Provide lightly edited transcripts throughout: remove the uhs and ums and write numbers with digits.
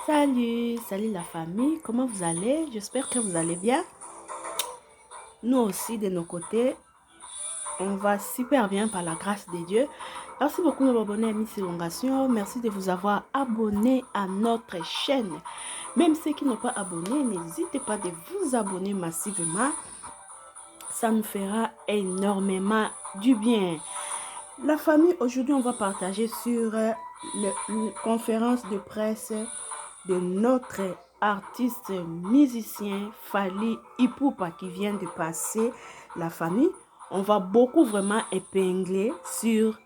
Salut la famille, comment vous allez? J'espère que vous allez bien. Nous aussi, de nos côtés, on va super bien par la grâce de Dieu. Merci beaucoup de vous abonner à Miss Elongation. Merci de vous avoir abonné à notre chaîne. Même ceux qui n'ont pas abonné, n'hésitez pas de vous abonner massivement. Ça nous fera énormément du bien. La famille, aujourd'hui, on va partager sur une conférence de presse de notre artiste musicien Fally Ipupa qui vient de passer. La famille, on va beaucoup vraiment épingler sur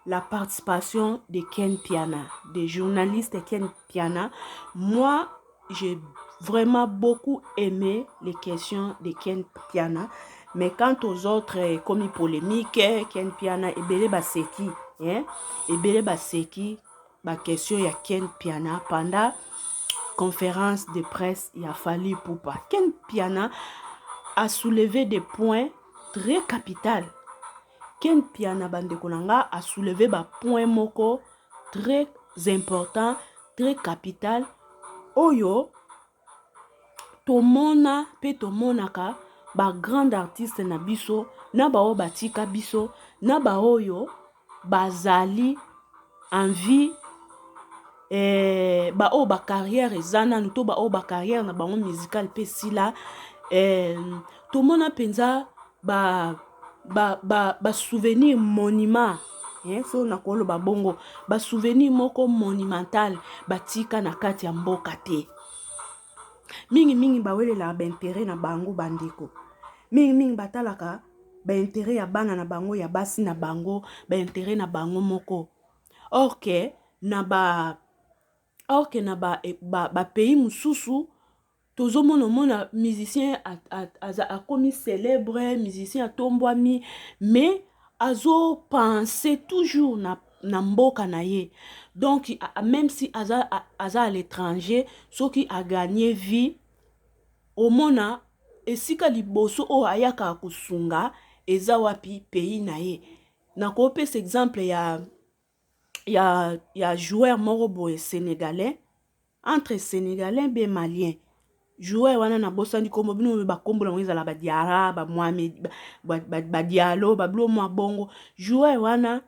la participation de Ken Piana, des journalistes Ken Piana. Moi, j'ai vraiment beaucoup aimé les questions de Ken Piana. Mais quant aux autres, comme les polémiques, Ken Piana, Ebele Baseki, Ebele Baseki, ma question, il y a Ken Piana. Pendant conférence de presse, il a fallu Ipupa. Ken Piana a soulevé des points très capitaux. Ken Piana Bandekonanga a soulevé des points moko très importants, très capital. Oyo, tomona pe tomonaka ba grand artiste na biso, na ba o batika biso, na ba oyo bazali envie ba o ba carrière ezana nuto ba o ba carrière na bango musical pe sila tomona penza ba souvenir monument so nakolo ba bongo ba souvenir moko monumental batika na kati ya mboka te mingi bawelela ba intérêt na bango bandeko mingi batalaka ba intérêt ya bana na bango ya basi na bango ba intérêt na bango moko or que na ba pays mususu tozomona musicien a commis célèbre musicien a tombwami mais azo penser toujours na mboka na ye donc même si aza à l'étranger ce qui a gagné vie omona esika liboso o ayaka kusunga eza wapi pays na ye na ko pesa exemple ya joueur moko boye sénégalais entre sénégalais be malien joueur wana na bosani kombo bino ba kombo na ngeza la ba Diarra ba Mohamed ba Diallo ba blo mo bongo joueur wana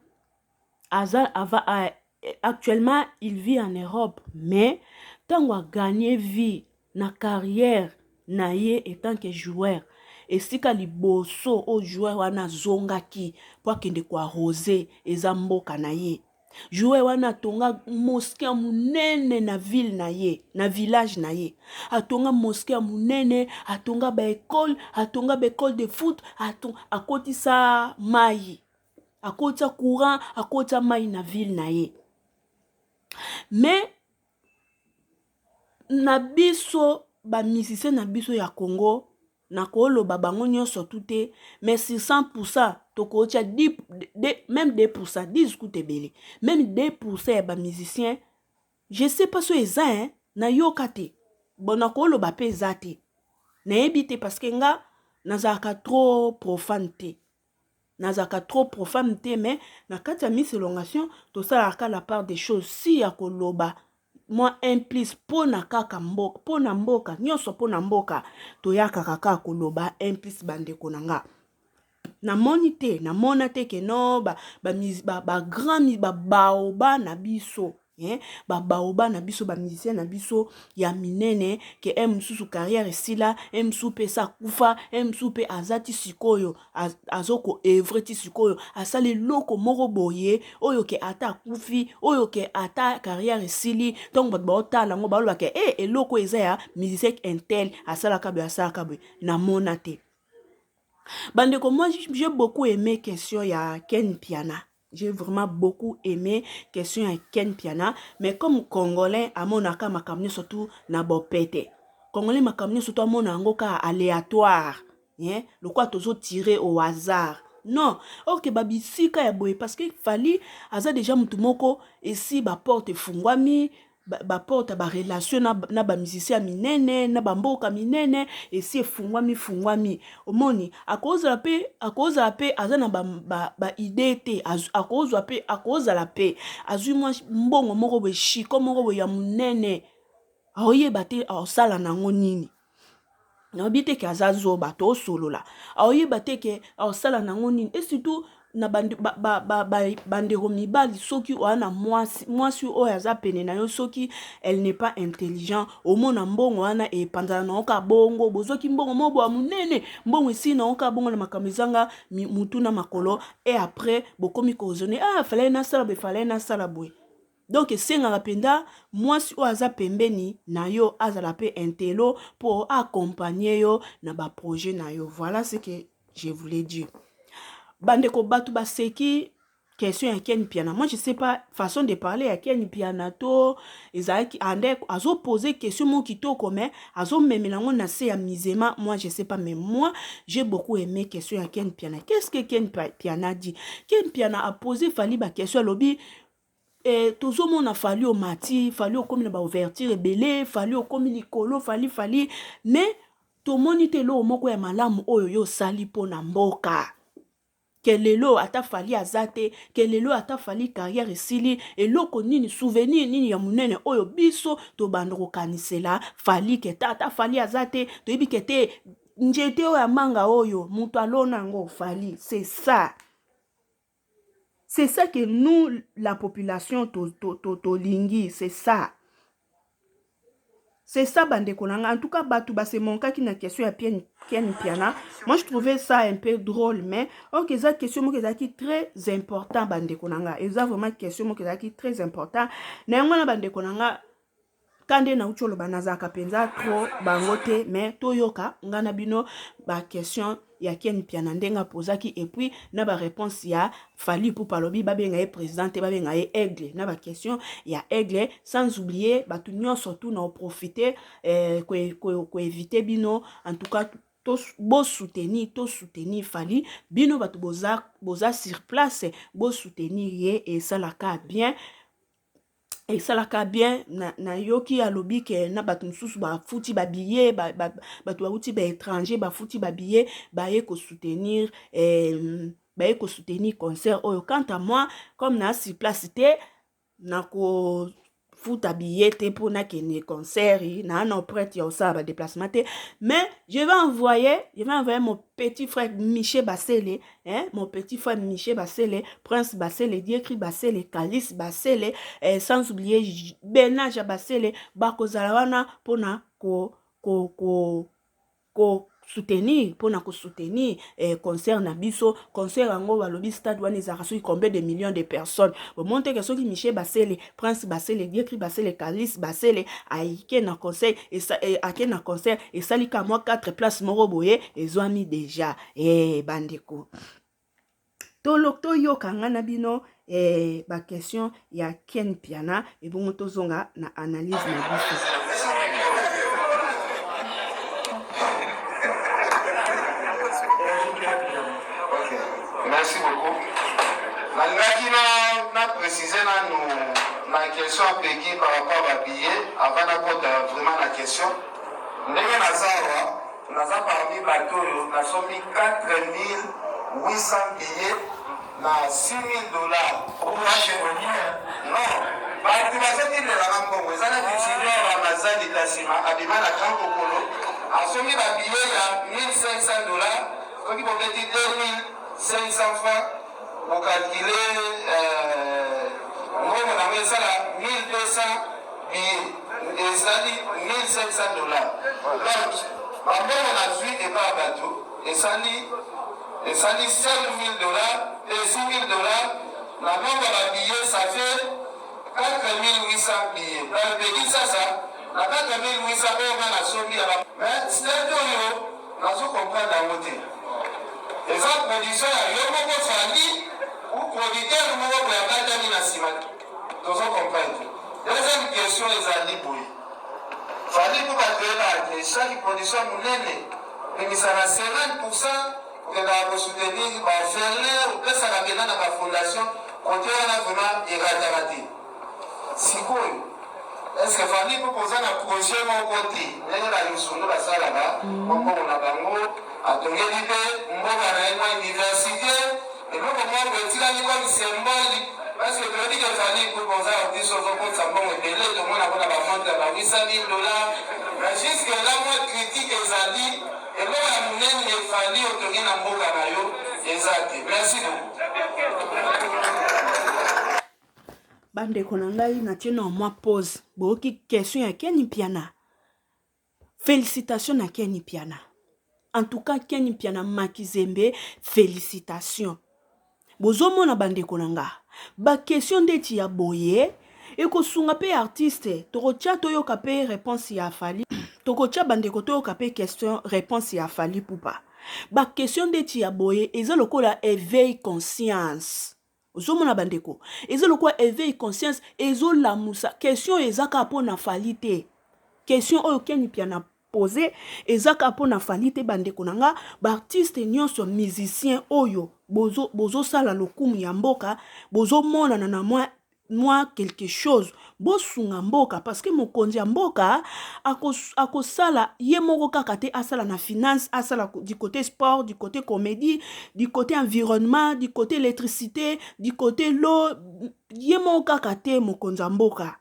actuellement il vit en Europe mais tango a gagné vie na carrière na ye étant que joueur esika liboso o joueur wana zongaki po akende ko arroser eza mboka na ye joueur wana tonga mosquée munene na ville na ye na village na ye atonga mosquée munene atonga ba école de foot akotisa mai akotisa courant akotisa mai na ville na ye mais na biso ba musicien na biso ya Congo na koloba bango nyonso tout mais sur 100% tokotia même 2% 10 kutebele même 2% ya ba musicien je sais pas so eza na yoka te bon na koloba pe eza te na ebite parce que nga nazaka trop profane te mais na kati ya Miss Elongation to salaka la part des choses si ya koloba moi implice pona kaka mboka pona mboka nyonso pona mboka to yaka kaka koloba implice bandeko nanga na moni te na mona te ke no ba grand baoba na biso baoba na biso ba musicien na biso ya minene ke mususu carrière esila mususu pesa kufa mususu pe azati sikoyo azoko evre ti sikoyo asali loko moko boye oyo ke ata kufi oyo ke ata carrière esili donc bato baotala ngo baloba ke eloko eza ya musicien intel asalaka boye na mona te bandeko. Moi j'ai beaucoup aimé question ya Ken Piana. J'ai vraiment beaucoup aimé question ya Ken Piana. Mais comme Congolais, à mon aka makamne surtout na bopete. Congolais makamne surtout à mon angoka aléatoire. Le quoi toujours tiré au hasard. Non. Ok, babisika ya boye. Parce que Fally, aza déjà mutumoko, ici, ba porte fungwami, ba porte ba relation na ba musicien minene, na ba mboka minene, esi efungwami. Omoni, akoza la pe, aza na ba idée te, akoza la pe, azui mwa mbongo moko be shiko moko be ya munene. aoyeba te aosala nango nini. Naobi te ke aza zoba to solola. Aoyeba te ke aosala nango nini. Et surtout na bandeko mibali soki oana mwasi oyo aza pene na yo soki elle n'est pas intelligent omona mbongo wana epanzana na oka bongo bozoki mbongo mobo munene mbongo esi na oka bongo na makambo ezanga mutu na makolo et après bokomi kozone fallait na sala boye. Donc esenga penda mwasi o aza pembeni na yo azala pe intelo pour accompagner yo na ba projet na yo. Voilà ce que je voulais dire. Bandeko batu baseki question ya Ken Piana. Moi je sais pas façon de parler ya Ken Piana to ezaki ande azo poser question mo kitoko mais azo memela ngo na se ya misema. Moi je sais pas mais moi j'ai beaucoup aimé question ya Ken Piana. Qu'est-ce que Ken Piana dit? Ken Piana a posé fali ba question lobi toujours mon a fallu au mati, fallu au comme na ouverture belé, fallu au comme likolo, fali mais to monite lo moko ya malamu oyo yo sali po na mboka. Kelelo ata fali azate, kelelo ata fali carrière esili, eloko nini souvenir nini ya munene oyo biso to bandoko kanisela fali keta ata fali azate, to yebi kete njete oyo manga oyo mutu alona ngo fali, c'est ça. C'est ça que nous, la population, tolingi, c'est ça. C'est ça, bande konanga. En tout cas, Batouba, c'est mon cas qui n'a question à Ken Piana. Moi, je trouvais ça un peu drôle, mais ok, c'est une question qui est très important, bande konanga. Et ça, vraiment, une question qui est très important. Néanmoins, bande konanga, kande na ucholo banazaka penza trop bangote, mais toyoka, ngana bino, ba question ya Ken Piana ndenga posaki et puis na ba réponse ya fali pour palobi babenga ye présidente babenga ye aigle na ba question ya aigle sans oublier ba tout surtout na profiter ko éviter bino en tout cas bo soutenir fali bino batu boza sur place bo soutenir ye et ça la ka bien. Et ça la bien na yoki alobi ke na batu nsusu ba futi ba billet batu ba étranger ba futi ba billet ba ye ko soutenir concert oyo. Quant à moi comme na si place te na ko futa billet te pour na kene concert na no prête ya ça ba déplacement te, mais je vais envoyer mon petit frère Michel Basele, mon petit frère Michel Basele, Prince Basele, Diekri Basele, Calice Basele, sans oublier Benage Basele, bakozala wana pona ko soutenir pour na soutenir concert na biso concert ango balobi stade wana ezaka soki combien de millions de personnes au monte que soki Michel Basele, Prince Basele, Diekri Basele, Calice Basele aike na concert et salika moi 4 places moko boye ezwami déjà bandeko to yokanga na bino ba question ya Ken Piana et bongo tozonga na analyse na biso. Merci beaucoup. Na préciser la question appliquée par rapport à billet avant d'apporter vraiment la question. Ndenge naza parmi bateau na somi 4800 billets na $6,000. Non, bato bazotindelaka mbongo eza na décision ya mazali tasima abima na grand kokolo asomi babillet ya $1,500 soki boketi 2,500 francs pour calculer mbongo nango esala 1,200 billets ezali $1,500. Donc bambongo nazwi epa ya bato esali $7,000 et $6,000 na nombre ya billets ça fait 4,800 billets. Dans le pays ça na 4,800 oyo nga nasombi ya mais stade oyo nazo comprendre yango te. Eza production ya yo moko fali ou producteur moko boyakatani na nsima tozo comprendre. Deuxième question ezali boye fali mpo bato yebaka te chaque production monene emisaka 50% okendaka kosoutenir baverler opesaka mpena na bafondation kote wana vraiment erataka te. Sikoyo est-ce que fali mpo koza na projet moko te ndenge na lisundu basalaka mokongo na bango atongeli mpe mboka na ye mwa université eloko moko etikali komi symbole parce que todi kezali kokonza artiste ozokosa mbongo ebele tomona mpona bamonte ba 800 000 dollars mais jusque là moi critique ezali eloko ya monene efali otongi na mboka na yo eza te. Merci beaucoup. Bandeko na ngai natie na mwa pause boyoki question ya Kenny Piana. Félicitations à Kenny Piana. En tout cas Kenny Piana Makizembe, félicitations. Bozomona bandeko na nga ba question ndeti ya boye ekosunga pe artiste tokotia toyoka pe réponse ya Fally tokotia bandeko toyoka pe question réponse ya Fally Ipupa. Ba question ndeti ya boye eza lokola éveil conscience. Ozomona bandeko eza lokola éveil conscience ezo lamusa question ezaka po na Fally te. Question oyo Kenny Piana posé ezaka po na Fally te bandeko na nga ba artiste nyonso musicien oyo bozo sala lokumu ya mboka bozo mona na moi quelque chose bosunga mboka parce que mokonzi ya mboka akosala ye moko kaka te asala na finance asala du côté sport du côté comédie du côté environnement du côté électricité du côté l'eau ye moko kaka te mokonzi ya mboka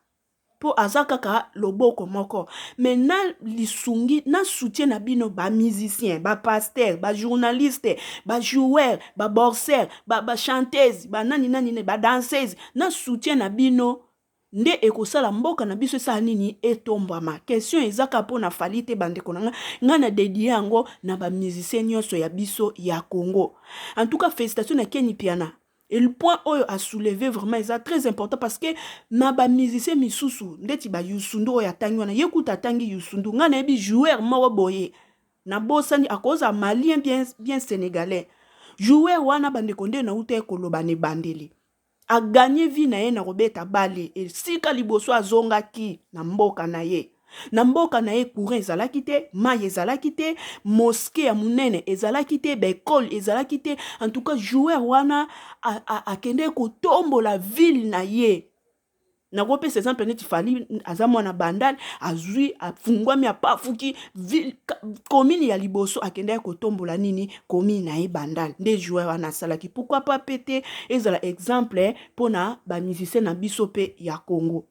po azakaka loboko moko mais na lisungi na soutien na bino ba musicien ba pasteur ba journaliste ba joueur ba boxeur ba chanteuse ba nani ba danseuse na soutien na bino nde ekosala mboka na biso esala nini etombwama. Question ezaka po na Fally te bandeko na nga na dédié yango na ba musicien nyonso ya biso ya Congo. En tout cas félicitations na Kenny Piana. Et le point oyo a soulevé vraiment est très important parce que na ba musicien misusu ndeti ba Youssou ya tangi wana yekuta tangi Youssou nga na yebi joueur moko boye na bosani akoza malien bien sénégalais joueur wana bandeko nde na uta ekoloba ne bandeli a gagné vie na ye na robeta bale et sika liboso azongaki na mboka na ye. Na mboka na ye courant ezalaki te, mai ezalaki te, mosquée ya munene ezalaki te, bekol ezalaki te. En tout cas joueur wana akende kotombola ville na ye. Na gope c'est exemple neti Fally aza mwana bandal azui afungwami apafuki ville commune ya liboso akende kotombola nini commune na ye bandal nde joueur wana salaki. Pourquoi pas péter ezala exemple pona ba musicien na biso pe ya Congo.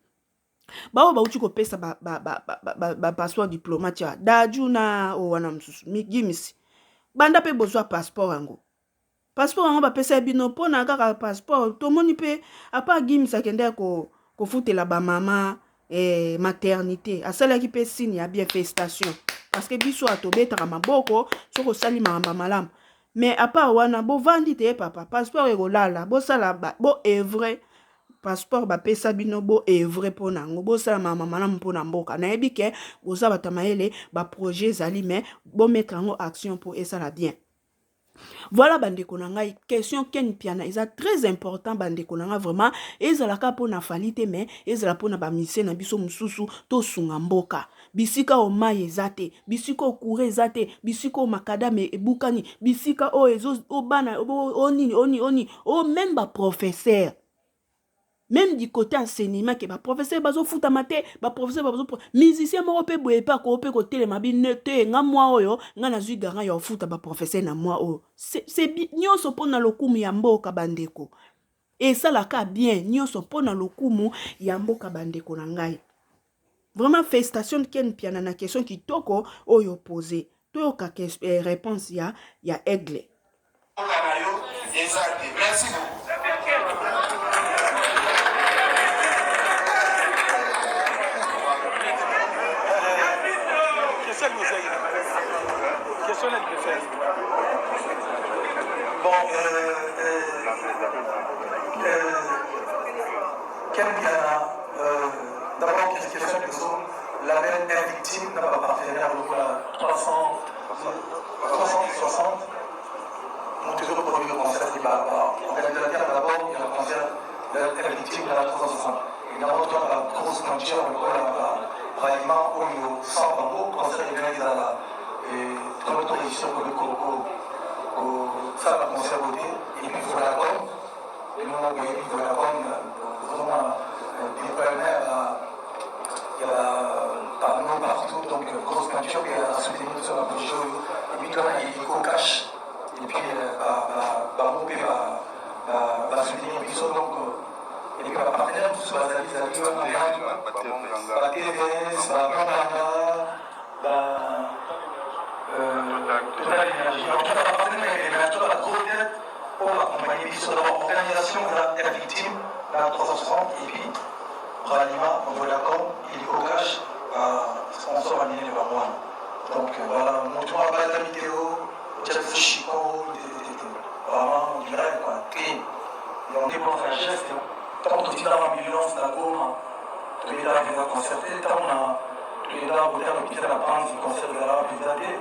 Bao bauti kopesa ba passeport diplomate ya daju na wana msusu gimisi banda pe bozwa passeport yango bapesa bino pona kaka passeport tomoni pe apa gimisi akende kofutela ba mama maternité asalaki pe signe ya bien festation parce que biso atobetaka maboko soko sali mamba malamu mais apa wana bo vandi te papa passeport ekolala bosala bo evre passeport bapesa bino bo evre pona ngo bosala mama malamu pona mboka na yebi ke boza batamayele ba projet zali mais bo mettre en action pour esala bien. Voilà bandeko na ngai question Kenny Piana eza très important bandeko na nga vraiment ezalaka pona Fally te mais ezala pona ba musicien na biso mususu to sunga mboka bisika o mai ezate bisika o courant ezate bisika o makadame ebukani bisika o ezo o bana o nini o même ba professeur. Même du côté enseignement que ba professeur bazo futa mate ba professeur bazo musicien moko pe boye pa ko pe ko telema bino te nga moi oyo nga na zui garant ya futa ba professeur na moi oyo c'est nyonso pona lokumu ya mboka bandeko et ça la ka bien nyonso pona lokumu ya mboka bandeko na ngai. Vraiment félicitations Kenny Piana na question kitoko oyo posé toyoka réponse ya Aigle. Merci beaucoup. Bon, Kenny Piana, d'abord, question que la même victime n'a pas partenaire de la 360. Mon toujours produit le concert qui va organisateur d'abord, il y a le concert de la victime de la 360. Il y a autre la grosse cantière, le vraiment où il y a 100 bambous, concert qui vient à la autorisation pour le ça va conserver et puis pour la com et nous on a voyé pour la com vraiment des partenaires il y a panneaux partout donc grosse peinture qui a soutenir sur la bougie et puis quand il y a cash et puis va soutenir puis donc et que les partenaires tous bazali la TVS, la Manganga, Total Énergie, en tout cas la partenaire la grosse tête pour accompagner l'organisation de la victime, la 360 et puis Ranima, Vodacom, Helicocash, sponsor annulé par moi. Donc voilà, mon tour à la vidéo, Chelsea Chico, vraiment, on dirait quoi, clean. Et on dépense la geste, tant qu'on dit dans l'ambulance, la gomme, tous les dames viennent concerter, tant on a tous les dames, on a l'hôpital, la bande, ils concertent la rapidité.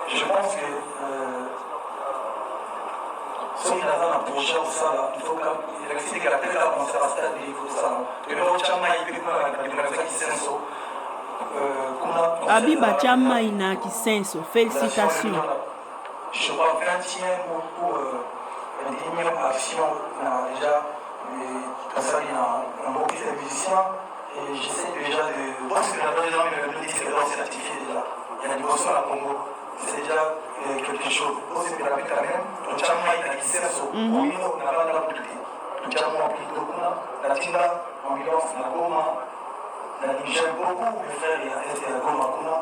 Je pense que si on a un projet au ça, il faut que la tête à concert à stade, il faut ça. Et le Chama, il peut pas la qui senso. Abiba Chama ina kisenso, félicitations. Je crois 20e ou 10e action, on a déjà ça, il y a un bon petit musicien et j'essaie déjà de. Moi, ce que j'avais déjà le disque d'or certifié déjà. Il y a une boisson à Congo, c'est déjà quelque chose. Aussi, c'est la plus quand même. Le Chama, il a qui senso. On n'a pas de la boutique. Le Chama, la Tinda, ambulance, la Goma. J'aime beaucoup le frère et la Goma Kuna.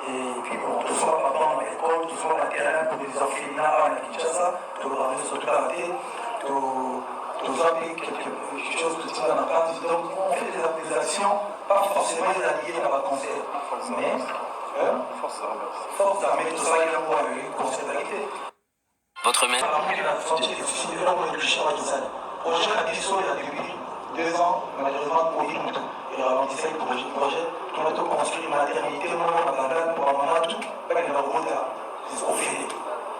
Et puis, bon, tout ça, papa, l'école, tout ça, la terrain pour les orphelinats à Kinshasa, tout ramener sur tout arrêté, tout ça, quelque chose de tout dans la part. Donc, on fait des actions, pas forcément les alliés dans la concert, mais force armée, tout ça, il y a moi, une concertalité. Votre main. Projet a dissous depuis 2 ans, malheureusement, pour y tout. Et ralentissait le projet. On a tout construit une maternité, on a pour maman, tout. Pas qu'il y a c'est au fil.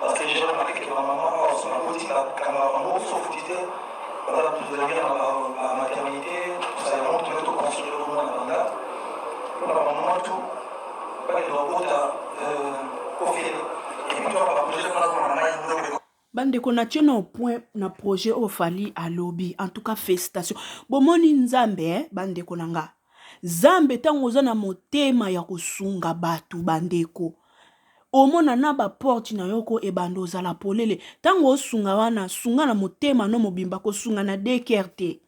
Parce que j'ai remarqué que ma maman, son boutique, quand ma maman, sauf l'idée, voilà, tout de suite, la maternité, tout ça, on a tout construit au monde à la pour ma maman, tout. Pas qu'il y a au fil. Et puis, on va bouger pendant que ma maman, il nous Bande qu'on a tenu au point na projet au fali à lobby. En tout cas, félicitations. Bomoni nzambe, bande konanga. Zambe tango za na motema ya kusunga batu bandeko. Omona na ba porte na yoko e bando za la polele. Tango sunga wana, sunga na motema no mobimba ko sunga na dekerte.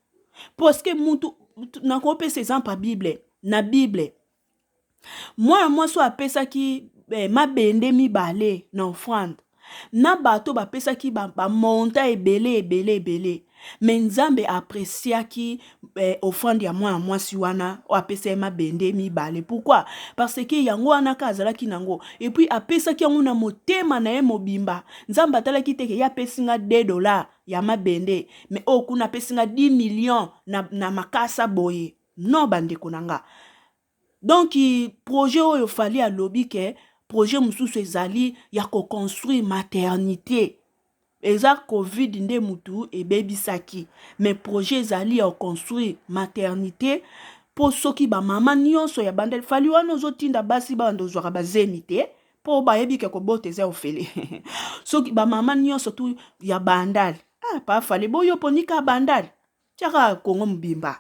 Parce que muntu, na kope se zampa Bible. Na Bible. Moi so apesa ki mabende mi bale na offrande. Na bato ba pesa ki ba monta ebele. Mais nzambe apprécia ki offrande ya moi si wana o apesa mabende mi bale. Pourquoi? Parce que yango wana kazala ki nango. Et puis apesa ki yango na motema na ye mobimba. Nzambe atala ki teke ya pesinga $2 ya mabende. Mais okuna pesinga 10 millions na makasa boye. Non bande konanga. Donc projet oyo fali a lobby ke projet mususu ezali ya ko construire maternité. Exact Covid nde mutu et baby saki. Mais projet ezali ya construire maternité pour soki ba mama nyonso ya bandel fali wana ozotinda basi ba ndozwaka bazenité po ba yebi ke ko boteza ofele. Soki ba mama nyonso tu ya bandal. Pa fali boyo ponika bandal. Tiaka Kongo mbimba.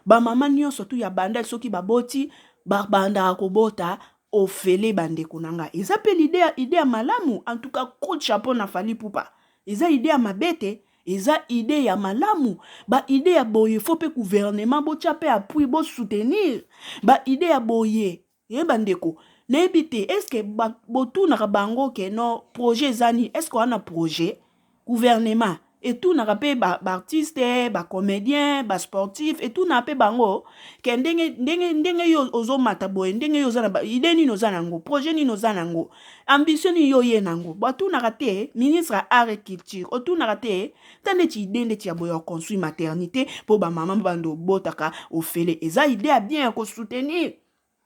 Ba mama nyonso tu ya bandal soki ba boti ba banda ko bota ofele bande kunanga. Eza pe l'idée ya malamu. En tout cas, coup de chapeau na fali poupa. Eza idée ya mabete. Eza idée ya malamu. Ba idée ya boye. Faut pe gouvernement bo chape appui bo soutenir. Ba idée ya boye. Bandeko. Nebite. Est-ce que botu na bango ke no projet zani. Est-ce qu'on a projet? Gouvernement. Et tout n'a pas ba artiste, ba comédien, ba sportif et tout n'a pas bango. Ke ndenge yo ozo mataboy, ndenge yo zana ba ide ni no zanango, projet ni no zanango, ambition ni yo ye nango. Ba tout n'a raté ministre art et culture. O tout n'a raté tande ti ide nde ti aboyo construire maternité pour ba maman bando botaka ofele. Eza idée a bien ko soutenir.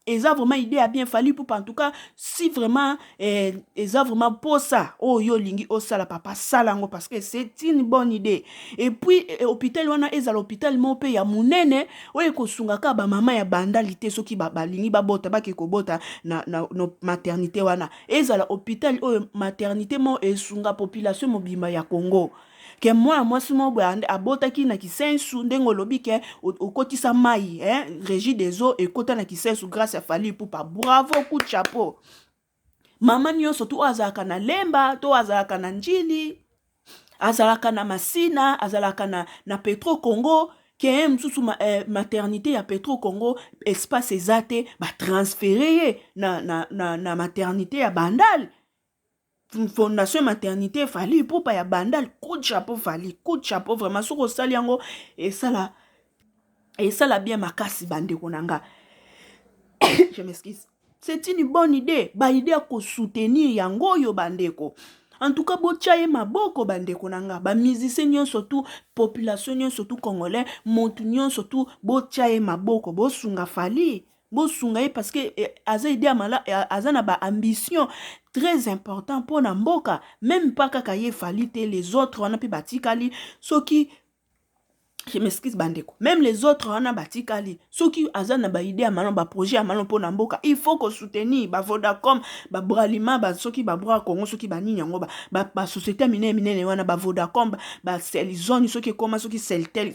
Eza vraiment idée a bien fallu pour en tout cas si vraiment eza vraiment pour ça oh yo lingi o sala papa salango parce que c'est une bonne idée. Et puis hôpital wana eza l'hôpital mo pe ya munene oye ko sungaka ba mama ya bandalité soki ba lingi ba bota ba ke ko bota na no maternité wana eza la hôpital o maternité mo esunga population mobimba ya Congo. Que moi si mo abota ki na kisensu ndengo lobi ke okotisa mai régie des eaux et kota na kisensu grâce à Fally Ipupa. Bravo, coup de chapeau. Mama nyonso tu azaka na lemba to azaka na njili azalaka na Masina, azalaka na Petro Congo, ke msusu maternité ya Petro Congo espace ezate ba transférer na maternité ya Bandal. Fondation maternité Fally Ipupa ya Bandal, coup de chapeau Fally, coup de chapeau vraiment soko sali yango et ça la bien makasi bande konanga. Je m'excuse. C'est une bonne idée. Ba idée à soutenir yango yo bandeko. En tout cas, bochaye maboko bandeko nanga. Ba musicien surtout population surtout congolais, montunyon surtout bochaye maboko, bo sunga Fally. Bo sunga parce que aza idée amala azana ba ambition très important pour Namboka. Même pas kaka ye Fally te les autres on a pi batikali soki. Je m'excuse bandeko. Même les autres on a batikali. Ceux qui azana ba idée amalo ba projet amalo pour Namboka, il faut qu'on soutenir ba Vodacom, ba Bralima, ba ceux qui ba Bra Congo, ceux qui ba nini yango ba société minene wana ba Vodacom, ba Celzone, ceux qui comment ceux qui Celtel.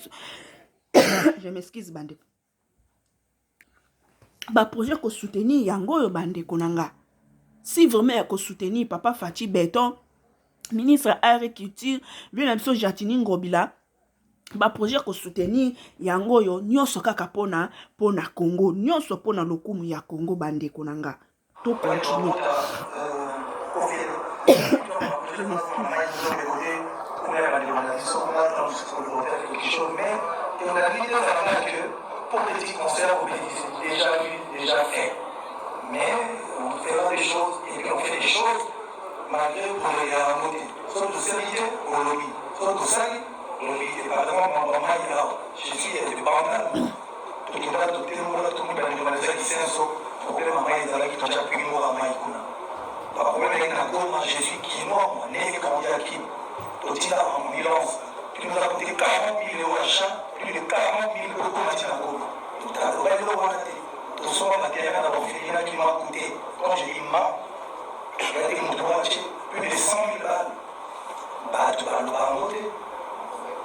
Je m'excuse bandeko. Ba projet qu'on soutenir yango yo bandeko nanga. Si vraiment qu'on soutenir papa Fachi Béton, ministre agriculture, lui la mission Jatini Ngobila. Ba projet ko soutenir yango yo nyonso kaka pona Congo nyonso pona lokumu ya Congo bandeko nanga to continue. Mais on fait des choses et puis on fait des choses malgré pour les remonter. Soit tout ça, au lobby. Soit tout ça, le département je suis dépendant. Tout le monde a demandé ça qui s'est problème à Maï, qui t'a déjà pris à Maïkouna. Par problème avec la Goma, je suis quinois, mon nez, quand il y a qui. Tout il a en ambulance. Tu nous as coûté 40 000 euros à chat, plus de 40 000 euros pour Maïkouna Goma. Tout à l'heure, tout ça, matériel d'avoir fait qui m'a coûté. Quand j'ai dit ma, je vais dire mon droit, plus de 100 000 balles. Bah, tu vas le remonter.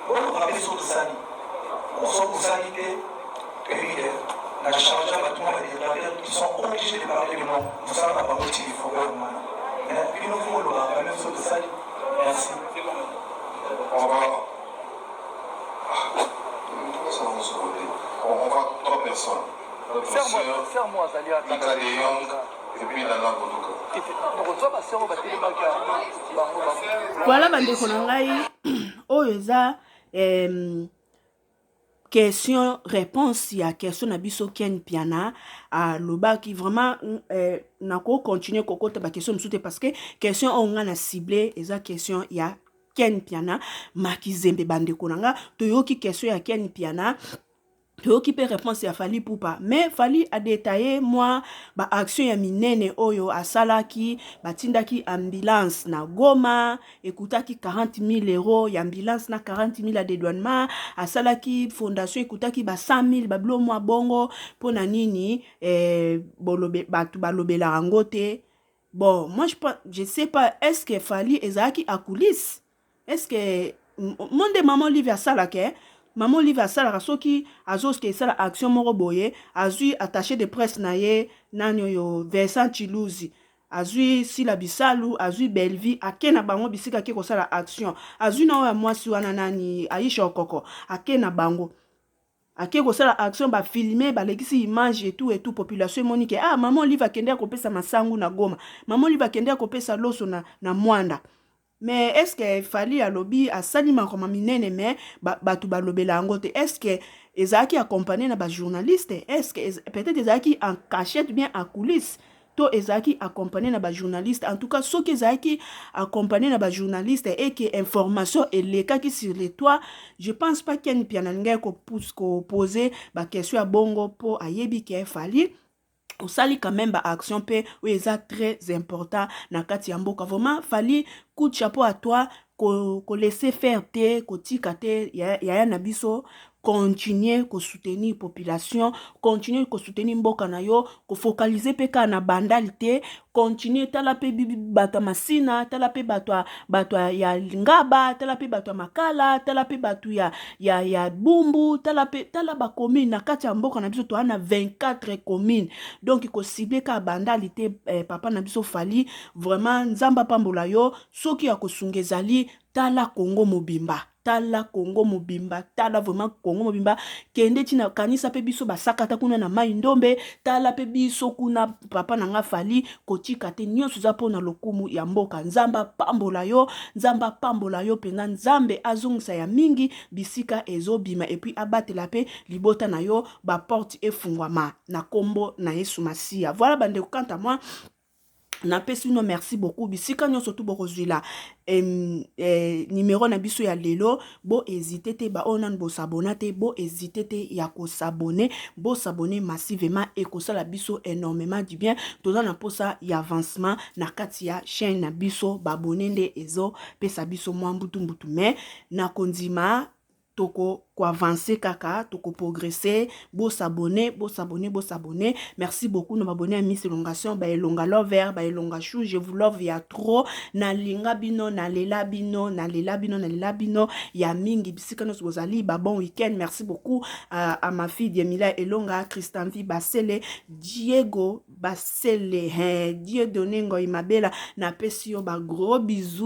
Bon, on va faire sur le sali. On sort pour sanité. Et puis, la charge à tout le monde, ils sont obligés de parler de moi. Vous savez, on n'a pas motivé, il faut voir moi. Puis nous, il faut le même sur le sali. Merci. On va. On va 3 personnes. Serre-moi, Zalia. Mika de Young et puis Nana Boduka. Voilà bandeko na ngai oyo eza question réponse ya question na biso Ken Piana a lobaki vraiment nako continuer kokota ba question msute parce que question on a ciblé eza question ya Ken Piana Makizembe bandeko na nga toyoki question ya Ken Piana qui peut répondre à Fally Ipupa mais Fally a détaillé moi ba action ya minene oyo asalaki batindaki ambulance na Goma ekutaki 40 000 euros ya ambulance na 40 000 à dédouanement asalaki fondation ekutaki ba 100 000 ba blo moi bongo pona nini bolobe batu balobela rangote. Bon moi je sais pas est-ce que Fally ezaki à coulisses est-ce que monde maman Olivia salake Maman Oliva sala soki azoske sala action moko boye azui attaché de presse na ye nanyo yo Vincent Chiluzi azui Sila Bisalu azui Belvi akena bango bisika ke ko sala action azui na wa mwasi wana nani Aisha Okoko akena bango ake ko sala action ba filmer ba lekisi image et tout population monique ah maman Oliva kende ko pesa masangu na Goma maman Oliva kende ko pesa loso na Mwanda. Mais est-ce que Fally a lobby à salima comme minene mais batu balobela ngote est-ce que ezaki accompagné na ba journaliste est-ce que peut-être ezaki en cachette bien en coulisses to ezaki accompagné na ba journaliste en tout cas ceux qui ezaki accompagné na ba journaliste et que information et les cas qui sur les toits je pense pas qu'il y a une piananga ko poser ba question à bongo pour ayebi ke Fally osali quand même ba action pe où eza très important na kati ya mboka vraiment Fally coup de chapeau à toi ko laisser faire te ko tika te ya na biso continuer ko soutenir population, continuer ko soutenir mboka na yo, ko focaliser pe ka na bandalité, continuer tala pe bato masina, tala pe bato ya ngaba, tala pe bato makala, tala pe bato ya bumbu, tala ba commune na kati ya mboka na biso to ana 24 communes. Donc ko cibler ka bandalité papa na biso Fally, vraiment nzamba pambola yo, soki ya ko sungezali tala Congo mobimba. Tala Congo mobimba, tala vraiment Congo mobimba, kende tina kanisa pe biso basakata kuna na mai ndombe, tala pe biso kuna papa na nga Fally, kotika te nyonso za pona lokumu ya mboka. Nzamba pambola yo pena, nzambe azongisa ya mingi bisika ezobima et puis abatela pe libota na yo ba porte efungwama na kombo na Yesu Masia. Voilà bande quant à moi, na pesi no merci beaucoup bisika nyonso tu bokozwila numéro na biso ya lelo, bo hésiter te ba onan bo s'abonner te, bo hésiter te ya ko s'abonner, bo s'abonner massivement et ko sala biso énormément du bien. Toza na posa ya avancement na kati ya chaîne na biso, ba abonner nde ezo pesa biso mwa mbutu mais na kondima toko ko avancer kaka, toko progresser, bo s'abonner. Merci beaucoup no m'abonner à Miss Elongation, ba elonga lover, ba elonga chou, je vous love ya trop, na linga bino, na lela bino, ya mingi bisika no bozali, ba bon week-end. Merci beaucoup à ma fille Diemila Elonga, Christanvi Basele, Diego Basele, Dieu donengo imabela, na pesio ba gros bisous,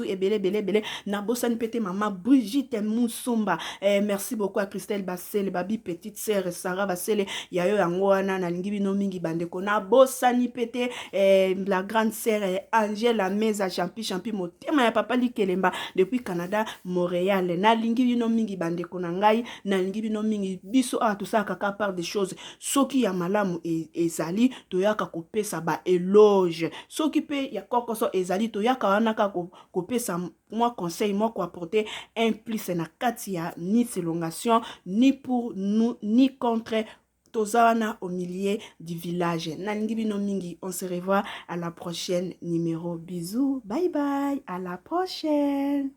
et bele, na bosani pete maman Brigitte Moussumba. Merci beaucoup à Christelle Basele, babi petite sœur Sarah Basele, yayo yangoana na lingi bino mingi bandeko na bosani pete la grande sœur Angela Meza champi motema ya papa Likelemba depuis Canada Montréal, na lingi bino mingi bandeko na ngai, na lingi bino mingi biso a tout ça kaka par des choses soki ya malamu ezali toyaka kopesa ba éloge, soki pe ya kokoso ezali toyaka wana ka kopesa moi conseil moi ko apporter un plus na katia ni Elongation ni pour nous ni contre Tozana au milieu du village. Nalingi bino mingi, on se revoit à la prochaine numéro. Bisous, bye bye, à la prochaine.